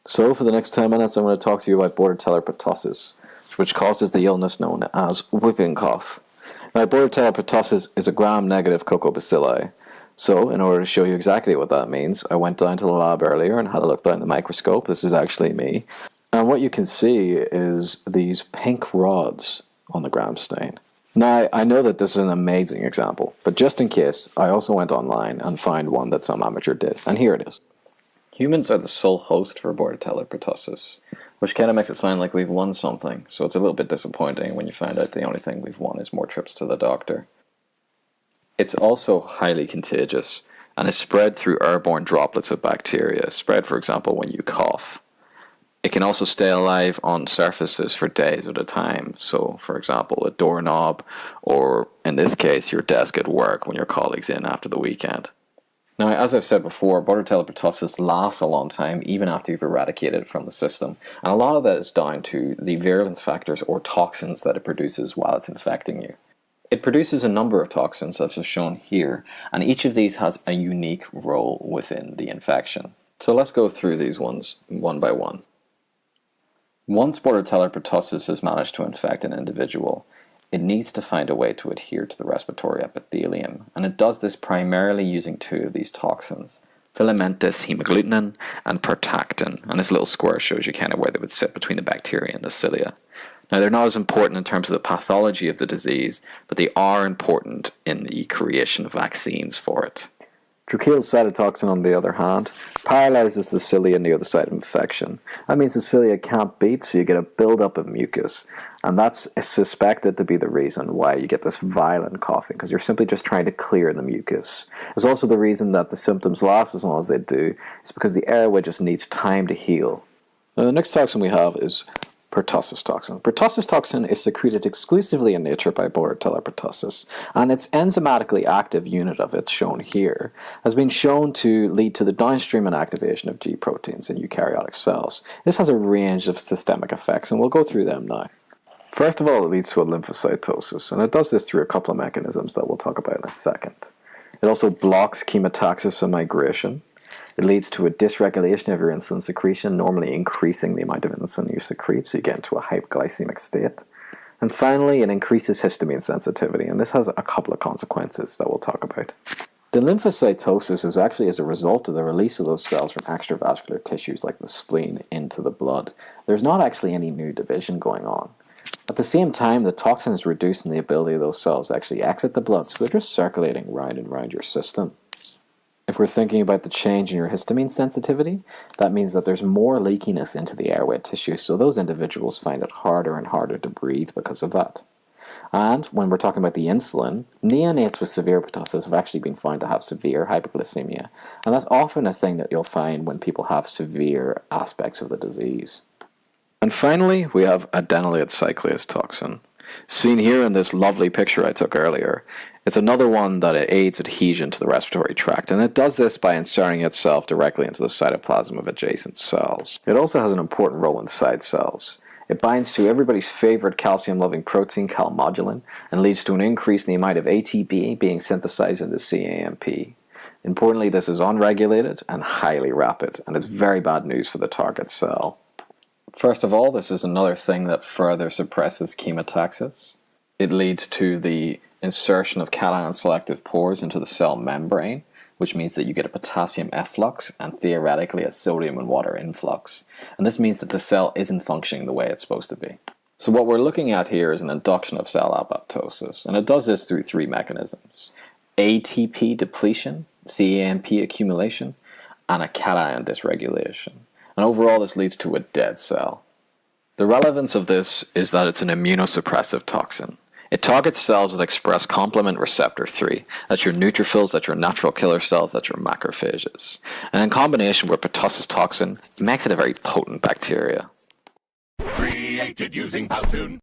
So for the next 10 minutes, I'm going to talk to you about Bordetella pertussis, which causes the illness known as whooping cough. Now, Bordetella pertussis is a gram-negative coccobacilli. So, in order to show you exactly what that means, I went down to the lab earlier and had a look down the microscope. This is actually me. And what you can see is these pink rods on the gram stain. Now, I know that this is an amazing example, but just in case, I also went online and found one that some amateur did, and here it is. Humans are the sole host for Bordetella pertussis, which kind of makes it sound like we've won something, so it's a little bit disappointing when you find out the only thing we've won is more trips to the doctor. It's also highly contagious, and is spread through airborne droplets of bacteria, spread, for example, when you cough. It can also stay alive on surfaces for days at a time, so, for example, a doorknob, or, in this case, your desk at work when your colleague's in after the weekend. Now, as I've said before, Bordetella pertussis lasts a long time even after you've eradicated it from the system, and a lot of that is down to the virulence factors or toxins that it produces while it's infecting you. It produces a number of toxins, as is shown here, and each of these has a unique role within the infection. So let's go through these ones one by one. Once Bordetella pertussis has managed to infect an individual, it needs to find a way to adhere to the respiratory epithelium, and it does this primarily using two of these toxins, filamentous hemagglutinin and pertactin, and this little square shows you kind of where they would sit between the bacteria and the cilia. Now, they're not as important in terms of the pathology of the disease, but they are important in the creation of vaccines for it. Drukyl cytotoxin, on the other hand, paralyzes the cilia near the site of infection. That means the cilia can't beat, so you get a buildup of mucus. And that's suspected to be the reason why you get this violent coughing, because you're simply just trying to clear the mucus. It's also the reason that the symptoms last as long as they do. It's because the airway just needs time to heal. Now, the next toxin we have is pertussis toxin. Pertussis toxin is secreted exclusively in nature by Bordetella pertussis, and its enzymatically active unit of it, shown here, has been shown to lead to the downstream inactivation of G proteins in eukaryotic cells. This has a range of systemic effects, and we'll go through them now. First of all, it leads to a lymphocytosis, and it does this through a couple of mechanisms that we'll talk about in a second. It also blocks chemotaxis and migration. It leads to a dysregulation of your insulin secretion, normally increasing the amount of insulin you secrete, so you get into a hypoglycemic state. And finally, it increases histamine sensitivity, and this has a couple of consequences that we'll talk about. The lymphocytosis is actually as a result of the release of those cells from extravascular tissues like the spleen into the blood. There's not actually any new division going on. At the same time, the toxin is reducing the ability of those cells to actually exit the blood, so they're just circulating round and round your system. If we're thinking about the change in your histamine sensitivity, that means that there's more leakiness into the airway tissue, so those individuals find it harder and harder to breathe because of that. And when we're talking about the insulin, neonates with severe pertussis have actually been found to have severe hypoglycemia, and that's often a thing that you'll find when people have severe aspects of the disease. And finally, we have adenylyl cyclase toxin. Seen here in this lovely picture I took earlier, it's another one that aids adhesion to the respiratory tract, and it does this by inserting itself directly into the cytoplasm of adjacent cells. It also has an important role inside cells. It binds to everybody's favorite calcium-loving protein, calmodulin, and leads to an increase in the amount of ATP being synthesized into CAMP. Importantly, this is unregulated and highly rapid, and it's very bad news for the target cell. First of all, this is another thing that further suppresses chemotaxis. It leads to the insertion of cation-selective pores into the cell membrane, which means that you get a potassium efflux and theoretically a sodium and water influx. And this means that the cell isn't functioning the way it's supposed to be. So what we're looking at here is an induction of cell apoptosis, and it does this through three mechanisms: ATP depletion, CAMP accumulation, and a cation dysregulation. And overall, this leads to a dead cell. The relevance of this is that it's an immunosuppressive toxin. It targets cells that express complement receptor 3. That's your neutrophils, that's your natural killer cells, that's your macrophages. And in combination with pertussis toxin, it makes it a very potent bacteria. Created using Powtoon.